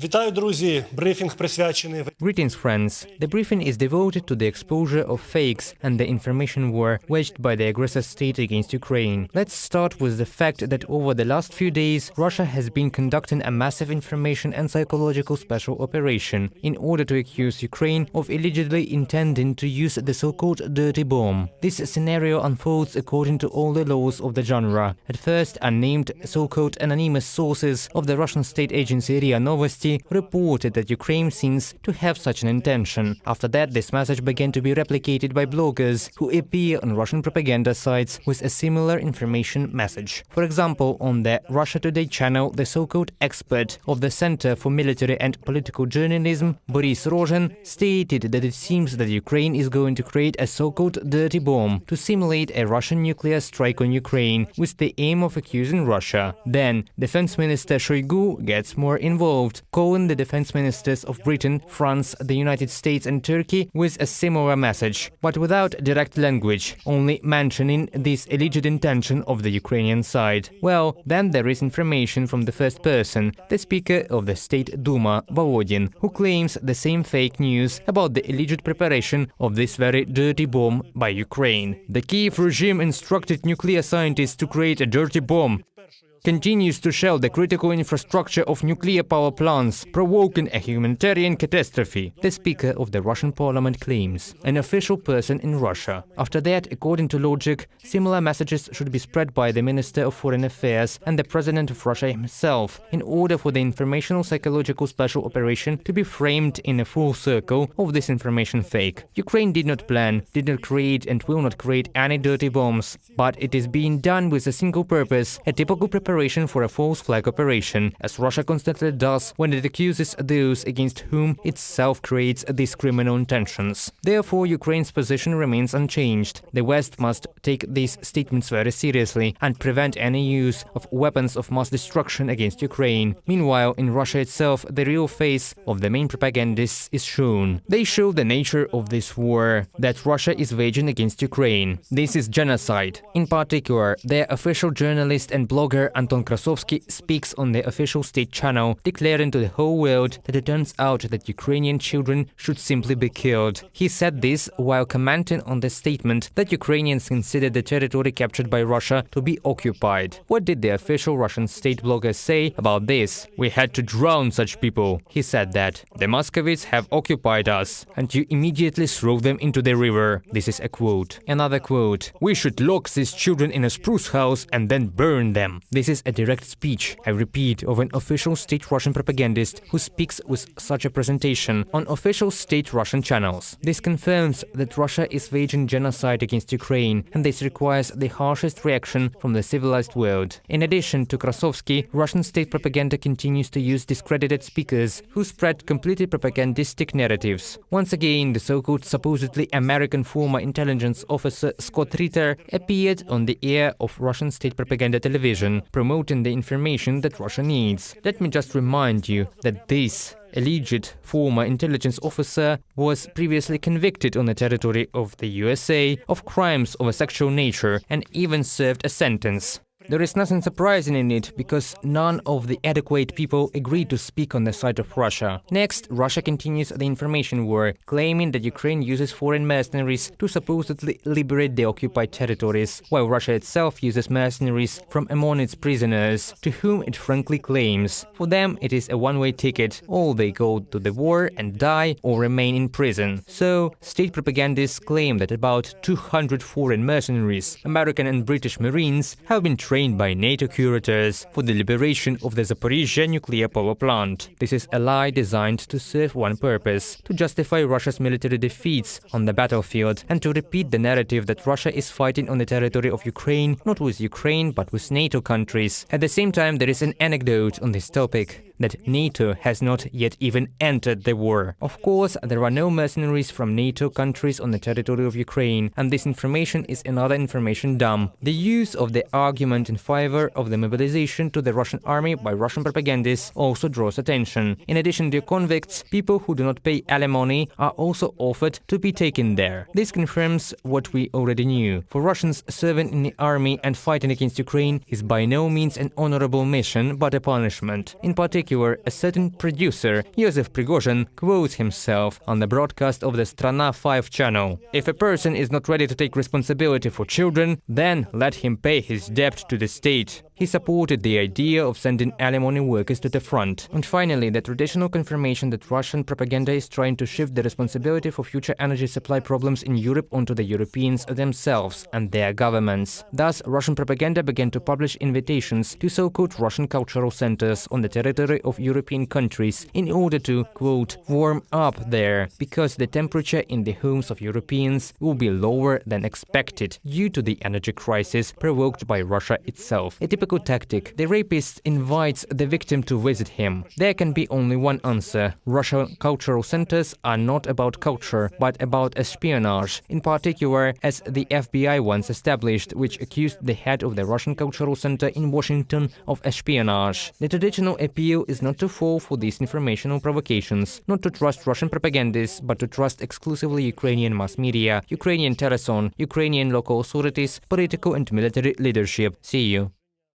Вітаю, друзі! Брифінг присвячений... Greetings, friends. The briefing is devoted to the exposure of fakes and the information war waged by the aggressor state against Ukraine. Let's start with the fact that over the last few days, Russia has been conducting a massive information and psychological special operation in order to accuse Ukraine of allegedly intending to use the so-called dirty bomb. This scenario unfolds according to all the laws of the genre. At first, unnamed so-called anonymous sources of the Russian state agency RIA Novosti reported that Ukraine seems to have such an intention. After that, this message began to be replicated by bloggers who appear on Russian propaganda sites with a similar information message. For example, on the Russia Today channel, the so-called expert of the Center for Military and Political Journalism, Boris Rozhin, stated that it seems that Ukraine is going to create a so-called dirty bomb to simulate a Russian nuclear strike on Ukraine with the aim of accusing Russia. Then, Defense Minister Shoigu gets more involved, calling the defense ministers of Britain, France, the United States and Turkey with a similar message, but without direct language, only mentioning this alleged intention of the Ukrainian side. Well, then there is information from the first person, the Speaker of the State Duma, Volodin, who claims the same fake news about the alleged preparation of this very dirty bomb by Ukraine. The Kiev regime instructed nuclear scientists to create a dirty bomb, continues to shell the critical infrastructure of nuclear power plants, provoking a humanitarian catastrophe, the Speaker of the Russian parliament claims, an official person in Russia. After that, according to logic, similar messages should be spread by the Minister of Foreign Affairs and the President of Russia himself, in order for the informational psychological special operation to be framed in a full circle of this information fake. Ukraine did not plan, did not create and will not create any dirty bombs, but it is being done with a single purpose, a typical preparation for a false flag operation, as Russia constantly does when it accuses those against whom itself creates these criminal intentions. Therefore, Ukraine's position remains unchanged. The West must take these statements very seriously and prevent any use of weapons of mass destruction against Ukraine. Meanwhile, in Russia itself, the real face of the main propagandists is shown. They show the nature of this war that Russia is waging against Ukraine. This is genocide. In particular, their official journalist and blogger Anton Krasovsky speaks on the official state channel, declaring to the whole world that it turns out that Ukrainian children should simply be killed. He said this while commenting on the statement that Ukrainians consider the territory captured by Russia to be occupied. What did the official Russian state blogger say about this? "We had to drown such people," he said that. "The Muscovites have occupied us, and you immediately throw them into the river." This is a quote. Another quote: "We should lock these children in a spruce house and then burn them." This is a direct speech, I repeat, of an official state Russian propagandist who speaks with such a presentation on official state Russian channels. This confirms that Russia is waging genocide against Ukraine, and this requires the harshest reaction from the civilized world. In addition to Krasovsky, Russian state propaganda continues to use discredited speakers who spread completely propagandistic narratives. Once again, the so-called supposedly American former intelligence officer Scott Ritter appeared on the air of Russian state propaganda television, promoting the information that Russia needs. Let me just remind you that this alleged former intelligence officer was previously convicted on the territory of the USA of crimes of a sexual nature and even served a sentence. There is nothing surprising in it, because none of the adequate people agreed to speak on the side of Russia. Next, Russia continues the information war, claiming that Ukraine uses foreign mercenaries to supposedly liberate the occupied territories, while Russia itself uses mercenaries from among its prisoners, to whom it frankly claims. For them, it is a one-way ticket. All they go to the war and die or remain in prison. So, state propagandists claim that about 200 foreign mercenaries, American and British Marines, have been trained by NATO curators for the liberation of the Zaporizhzhia nuclear power plant. This is a lie designed to serve one purpose: to justify Russia's military defeats on the battlefield and to repeat the narrative that Russia is fighting on the territory of Ukraine, not with Ukraine but with NATO countries. At the same time, there is an anecdote on this topic, that NATO has not yet even entered the war. Of course, there are no mercenaries from NATO countries on the territory of Ukraine, and this information is another information dump. The use of the argument in favor of the mobilization to the Russian army by Russian propagandists also draws attention. In addition to convicts, people who do not pay alimony are also offered to be taken there. This confirms what we already knew. For Russians, serving in the army and fighting against Ukraine is by no means an honorable mission, but a punishment. In particular, particular, a certain producer, Joseph Prigozhin, quotes himself on the broadcast of the Strana 5 channel. If a person is not ready to take responsibility for children, then let him pay his debt to the state. He supported the idea of sending alimony workers to the front. And finally, the traditional confirmation that Russian propaganda is trying to shift the responsibility for future energy supply problems in Europe onto the Europeans themselves and their governments. Thus, Russian propaganda began to publish invitations to so-called Russian cultural centers on the territory of European countries in order to, quote, warm up there, because the temperature in the homes of Europeans will be lower than expected due to the energy crisis provoked by Russia itself. A typical tactic. The rapist invites the victim to visit him. There can be only one answer. Russian cultural centers are not about culture, but about espionage, in particular as the FBI once established, which accused the head of the Russian cultural center in Washington of espionage. The traditional appeal is not to fall for these informational provocations, not to trust Russian propagandists, but to trust exclusively Ukrainian mass media, Ukrainian teleson, Ukrainian local authorities, political and military leadership. See you.